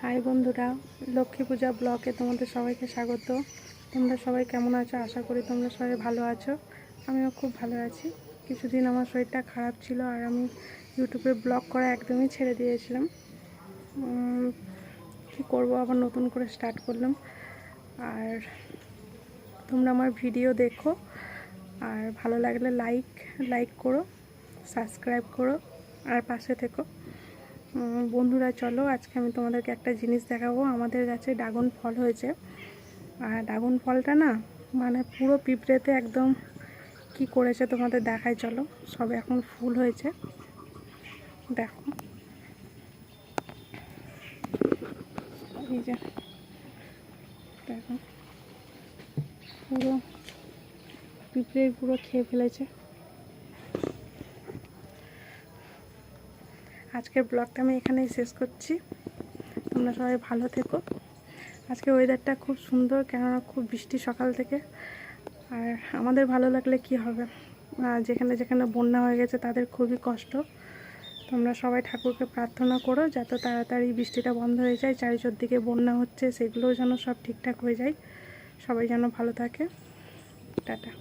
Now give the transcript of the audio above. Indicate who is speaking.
Speaker 1: High বন্ধুরা, লক্ষ্মী পূজা ব্লগে তোমাদের সবাইকে স্বাগত। তোমরা সবাই কেমন আছো? আশা করি তোমরা সবাই ভালো আছো। আমিও খুব ভালো আছি। কিছুদিন আমার শরীরটা খারাপ ছিল আর আমি ইউটিউবে ব্লগ করা একদমই ছেড়ে দিয়েছিলাম। কি করব, আবার নতুন করে স্টার্ট করলাম। আর তোমরা আমার ভিডিও দেখো, আর ভালো লাগলে লাইক করো, সাবস্ক্রাইব করো, আর পাশে থেকো। বন্ধুরা চলো, আজকে আমি তোমাদেরকে একটা জিনিস দেখাবো। আমাদের গাছে ড্রাগন ফল হয়েছে, আর ড্রাগন ফলটা না মানে পুরো পিঁপড়েতে একদম কি করেছে তোমাদের দেখাই। চলো, সবে এখন ফুল হয়েছে, দেখো এই যে, দেখো পুরো পিঁপড়ে পুরো খেয়ে ফেলেছে। আজকের ব্লগটা আমি এখানেই শেষ করছি। তোমরা সবাই ভালো থেকো। আজকে ওয়েদারটা খুব সুন্দর, কেননা খুব বৃষ্টি সকাল থেকে। আর আমাদের ভালো লাগলে কি হবে, যেখানে যেখানে বন্যা হয়ে গেছে তাদের খুবই কষ্ট। তোমরা সবাই ঠাকুরকে প্রার্থনা করো যাতে তাড়াতাড়ি বৃষ্টিটা বন্ধ হয়ে যায়। চারিদিকে বন্যা হচ্ছে, সেগুলোও যেন সব ঠিকঠাক হয়ে যায়। সবাই যেন ভালো থাকে। টাটা।